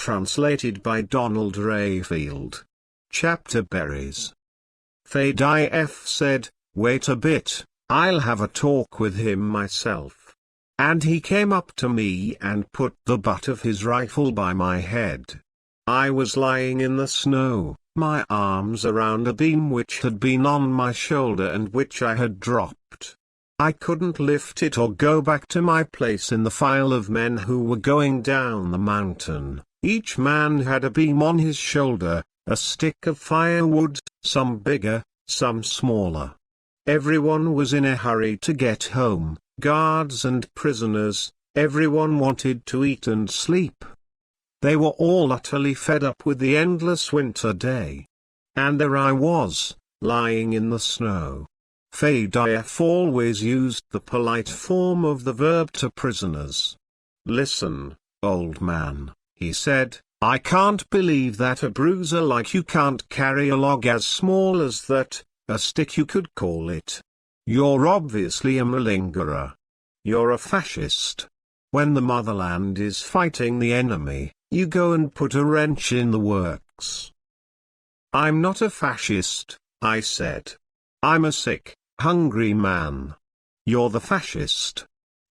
translated by Donald Rayfield. Chapter Berries. Fadif said, "Wait a bit, I'll have a talk with him myself." And he came up to me and put the butt of his rifle by my head. I was lying in the snow, my arms around a beam which had been on my shoulder and which I had dropped. I couldn't lift it or go back to my place in the file of men who were going down the mountain. Each man had a beam on his shoulder, a stick of firewood, some bigger, some smaller. Everyone was in a hurry to get home, guards and prisoners, everyone wanted to eat and sleep. They were all utterly fed up with the endless winter day. And there I was, lying in the snow. Fadif always used the polite form of the verb to prisoners. "Listen, old man," he said, "I can't believe that a bruiser like you can't carry a log as small as that, a stick you could call it. You're obviously a malingerer. You're a fascist. When the motherland is fighting the enemy, you go and put a wrench in the works." "I'm not a fascist," I said. "I'm a sick, hungry man. You're the fascist.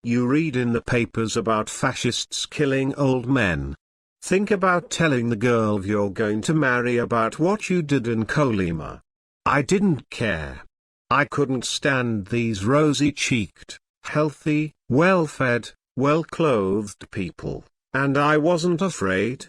You read in the papers about fascists killing old men. Think about telling the girl you're going to marry about what you did in KOLYMA." I didn't care. I couldn't stand these rosy-cheeked, healthy, well-fed, well-clothed people, and I wasn't afraid.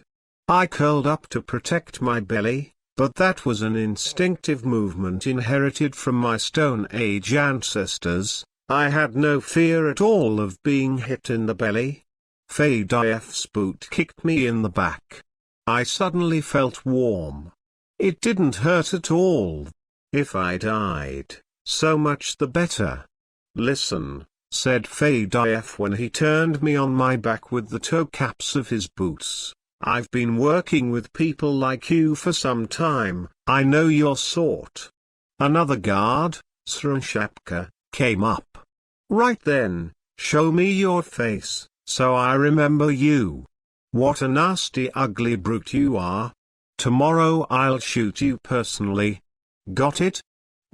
I curled up to protect my belly, but that was an instinctive movement inherited from my Stone Age ancestors. I had no fear at all of being hit in the belly. Fadif's boot kicked me in the back. I suddenly felt warm. It didn't hurt at all. If I died, so much the better. "Listen," said Fadif when he turned me on my back with the toe caps of his boots. "I've been working with people like you for some time, I know your sort." Another guard, Srunshapka, came up. "Right then, show me your face, so I remember you. What a nasty ugly brute you are. Tomorrow I'll shoot you personally. Got it?"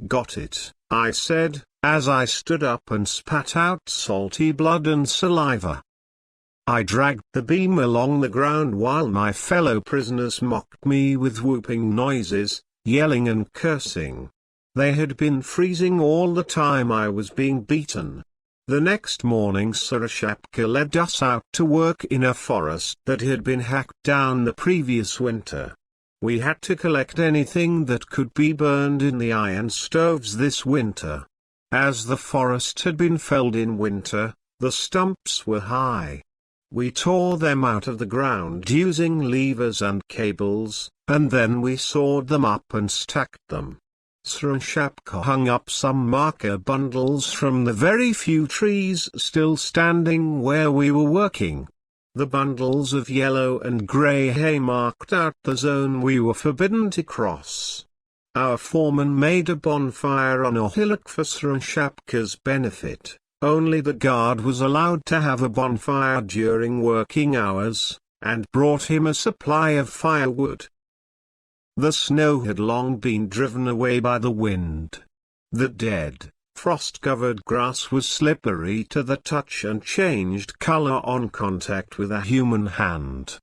"Got it," I said, as I stood up and spat out salty blood and saliva. I dragged the beam along the ground while my fellow prisoners mocked me with whooping noises, yelling and cursing. They had been freezing all the time I was being beaten. The next morning Srunshapka led us out to work in a forest that had been hacked down the previous winter. We had to collect anything that could be burned in the iron stoves this winter. As the forest had been felled in winter, the stumps were high. We tore them out of the ground using levers and cables, and then we sawed them up and stacked them. Srunshapka hung up some marker bundles from the very few trees still standing where we were working. The bundles of yellow and grey hay marked out the zone we were forbidden to cross. Our foreman made a bonfire on a hillock for Srunshapka's benefit. Only the guard was allowed to have a bonfire during working hours, and brought him a supply of firewood. The snow had long been driven away by the wind. The dead, frost-covered grass was slippery to the touch and changed color on contact with a human hand.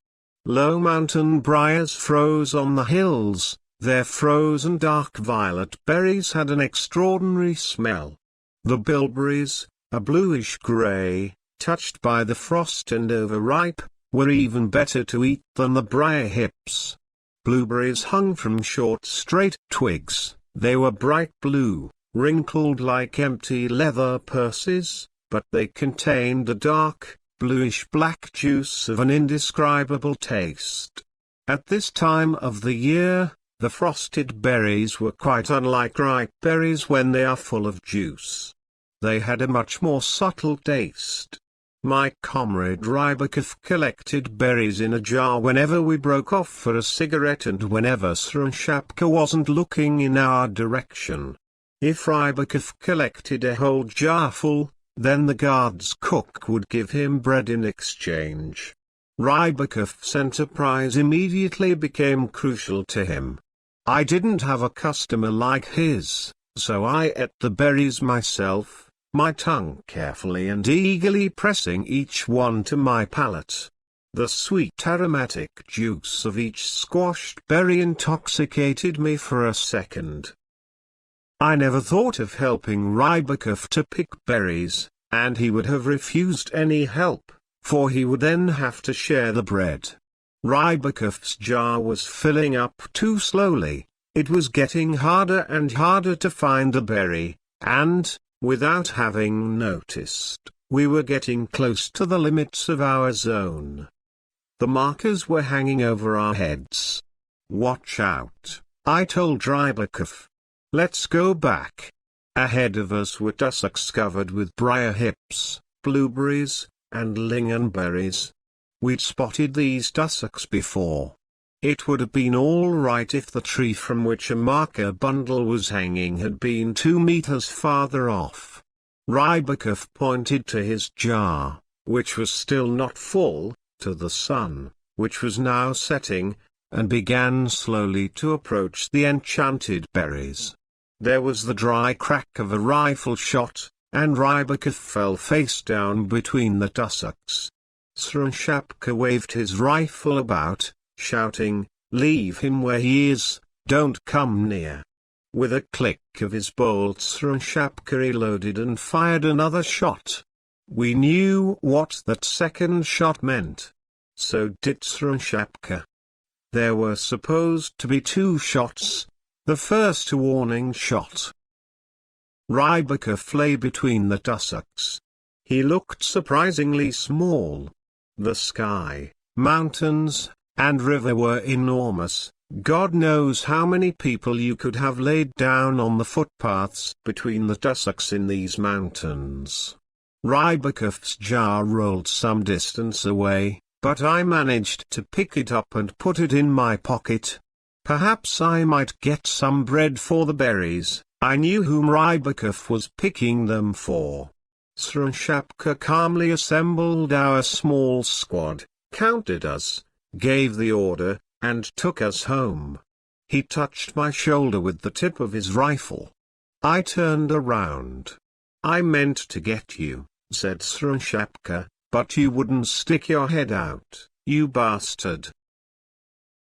Low mountain briars froze on the hills, their frozen dark violet berries had an extraordinary smell. The bilberries, a bluish-gray, touched by the frost and overripe, were even better to eat than the briar hips. Blueberries hung from short straight twigs, they were bright blue, wrinkled like empty leather purses, but they contained the dark, bluish-black juice of an indescribable taste. At this time of the year, the frosted berries were quite unlike ripe berries when they are full of juice. They had a much more subtle taste. My comrade Rybakov collected berries in a jar whenever we broke off for a cigarette and whenever Srunshapka wasn't looking in our direction. If Rybakov collected a whole jar full, then the guard's cook would give him bread in exchange. Rybakov's enterprise immediately became crucial to him. I didn't have a customer like his, so I ate the berries myself, my tongue carefully and eagerly pressing each one to my palate. The sweet aromatic juice of each squashed berry intoxicated me for a second. I never thought of helping Rybakov to pick berries, and he would have refused any help, for he would then have to share the bread. Rybakov's jar was filling up too slowly, it was getting harder and harder to find a berry, and, without having noticed, we were getting close to the limits of our zone. The markers were hanging over our heads. "Watch out," I told Rybakov. "Let's go back." Ahead of us were tussocks covered with briar hips, blueberries, and lingonberries. We'd spotted these tussocks before. It would have been all right if the tree from which a marker bundle was hanging had been 2 meters farther off. Rybakov pointed to his jar, which was still not full, to the sun, which was now setting, and began slowly to approach the enchanted berries. There was the dry crack of a rifle shot, and Rybakov fell face down between the tussocks. Srunshapka waved his rifle about, shouting, "Leave him where he is, don't come near." With a click of his bolt Srunshapka reloaded and fired another shot. We knew what that second shot meant. So did Srunshapka. There were supposed to be 2 shots, the first a warning shot. Rybakov lay between the tussocks. He looked surprisingly small. The sky, mountains, and river were enormous. God knows how many people you could have laid down on the footpaths between the tussocks in these mountains. Rybakov's jar rolled some distance away, but I managed to pick it up and put it in my pocket. Perhaps I might get some bread for the berries. I knew whom Rybakov was picking them for. Srunshapka calmly assembled our small squad, counted us, gave the order, and took us home. He touched my shoulder with the tip of his rifle. I turned around. "I meant to get you," said Srunshapka, "but you wouldn't stick your head out, you bastard."